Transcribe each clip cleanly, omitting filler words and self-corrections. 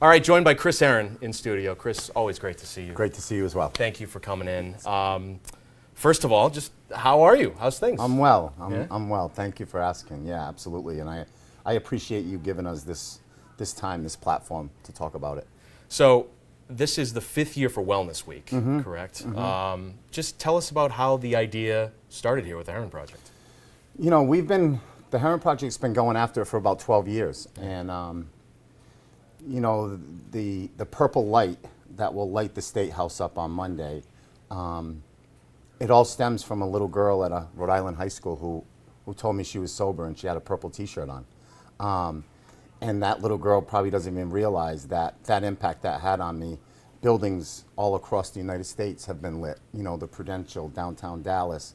All right, joined by Chris-Herren in studio. Chris, always great to see you. Great to see you as well. Thank you for coming in. First of all, just how are you? How's things? I'm well. Yeah? I'm well. Thank you for asking. Yeah, absolutely. And I appreciate you giving us this time, this platform to talk about it. So this is the 5th year for Wellness Week, correct? Just tell us about how the idea started here with the Herren Project. You know, the Herren Project's been going after it for about 12 years. And, you know, the purple light that will light the State House up on Monday, it all stems from a little girl at a Rhode Island high school who told me she was sober and she had a purple t-shirt on. And that little girl probably doesn't even realize that impact that had on me. Buildings all across the United States have been lit. You know, the Prudential, downtown Dallas,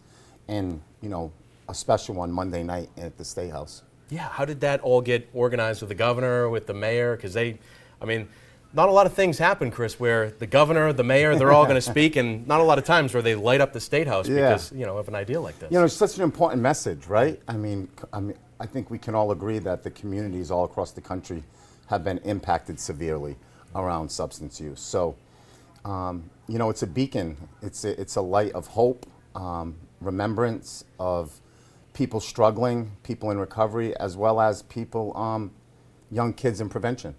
and, you know, a special one Monday night at the State House. Yeah, how did that all get organized with the governor, with the mayor? Because not a lot of things happen, Chris, where the governor, the mayor, they're all going to speak, and not a lot of times where they light up the State House because, you know, of an idea like this. You know, it's such an important message, right? I think we can all agree that the communities all across the country have been impacted severely around substance use. So, you know, it's a beacon. It's a light of hope, remembrance of people struggling, people in recovery, as well as people, young kids in prevention.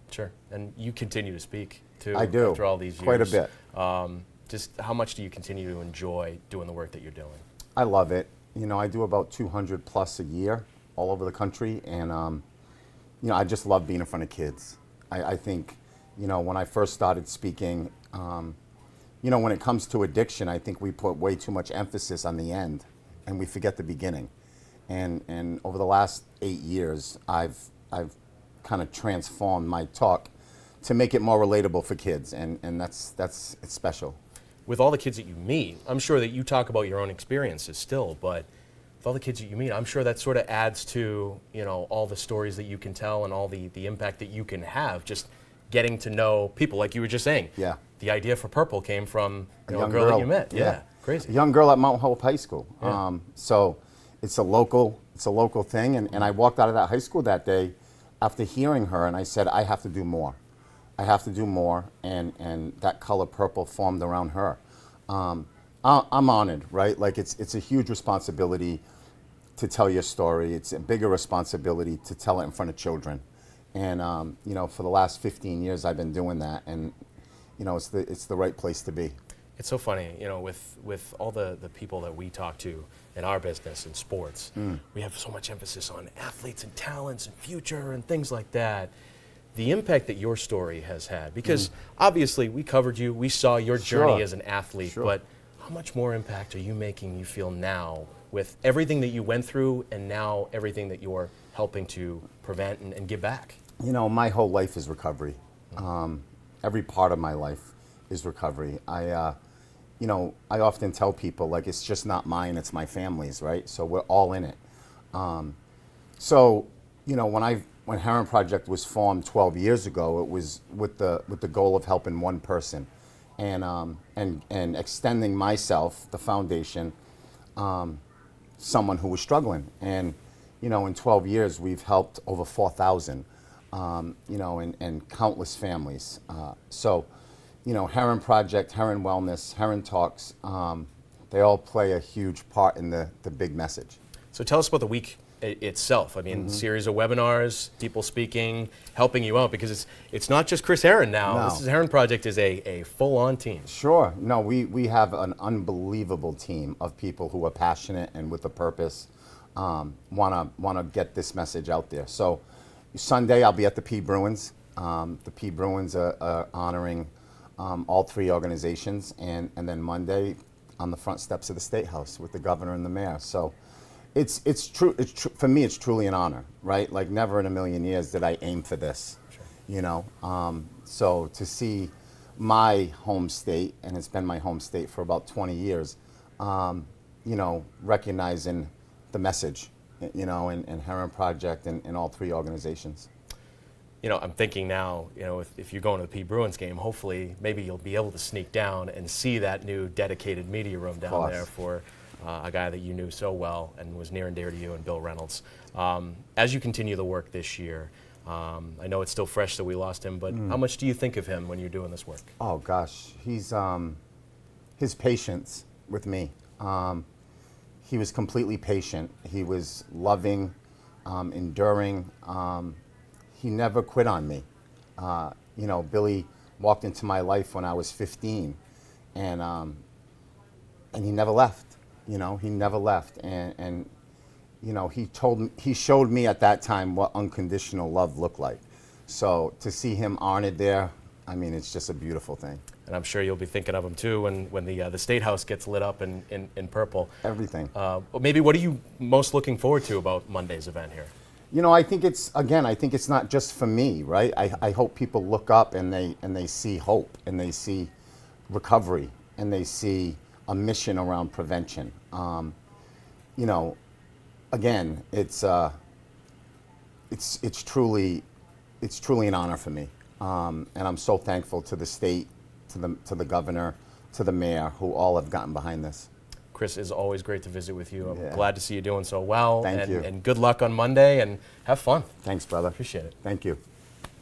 Sure, and you continue to speak too. I do. After all these years. Quite a bit. Just how much do you continue to enjoy doing the work that you're doing? I love it. You know, I do about 200 plus a year all over the country, and you know, I just love being in front of kids. I think, you know, when I first started speaking, you know, when it comes to addiction, I think we put way too much emphasis on the end, and we forget the beginning. And over the last 8 years, I've kind of transformed my talk to make it more relatable for kids, and it's special. With all the kids that you meet, I'm sure that you talk about your own experiences still, but with all the kids that you meet, I'm sure that sort of adds to, you know, all the stories that you can tell and all the impact that you can have just getting to know people, like you were just saying. Yeah. The idea for Purple came from a young girl that you met. Yeah. Crazy. A young girl at Mount Hope High School. Yeah. So it's a local thing, and I walked out of that high school that day after hearing her, and I said, I have to do more. I have to do more, and that color purple formed around her. I'm honored, right? Like it's a huge responsibility to tell your story. It's a bigger responsibility to tell it in front of children. And you know, for the last 15 years, I've been doing that, and you know, it's the right place to be. It's so funny, you know, with all the people that we talk to in our business and sports, we have so much emphasis on athletes and talents and future and things like that. The impact that your story has had, because obviously we covered you, we saw your journey as an athlete, but how much more impact are you making, you feel, now with everything that you went through and now everything that you're helping to prevent and give back? You know, my whole life is recovery. Every part of my life is recovery. You know, I often tell people, like, it's just not mine, it's my family's, right? So we're all in it. So, you know, when Herren Project was formed 12 years ago, it was with the goal of helping one person, and extending myself, the foundation, someone who was struggling. And you know, in 12 years, we've helped over 4,000, you know, and countless families. So, you know, Herren Project, Herren Wellness, Herren Talks, they all play a huge part in the big message. So tell us about the week itself. I mean, series of webinars, people speaking, helping you out, because it's not just Chris-Herren now. No. This Herren Project is a full-on team. Sure. No, we have an unbelievable team of people who are passionate and with a purpose, wanna get this message out there. So Sunday I'll be at the P. Bruins. The P. Bruins are honoring all 3 organizations, and then Monday on the front steps of the State House with the governor and the mayor. So it's true. For me, it's truly an honor, right? Like, never in a million years did I aim for this. Sure. You know, so to see my home state, and it's been my home state for about 20 years, you know, recognizing the message, you know, and Herren Project and all 3 organizations. You know, I'm thinking now, you know, if you're going to the P. Bruins game, hopefully maybe you'll be able to sneak down and see that new dedicated media room down there for a guy that you knew so well and was near and dear to you, and Bill Reynolds. As you continue the work this year, I know it's still fresh that we lost him, but how much do you think of him when you're doing this work? Oh gosh, he's his patience with me. He was completely patient. He was loving, enduring. He never quit on me. You know, Billy walked into my life when I was 15, and he never left. You know, he never left, and you know, he showed me at that time what unconditional love looked like. So to see him honored there, I mean, it's just a beautiful thing. And I'm sure you'll be thinking of him too when the State House gets lit up in purple. Everything. Maybe what are you most looking forward to about Monday's event here? You know, I think it's not just for me, right? I hope people look up and they see hope, and they see recovery, and they see a mission around prevention. You know, again, it's truly an honor for me, and I'm so thankful to the state, to the governor, to the mayor, who all have gotten behind this. Chris, it's always great to visit with you. I'm Yeah. glad to see you doing so well. Thank you. And good luck on Monday, and have fun. Thanks, brother. Appreciate it. Thank you.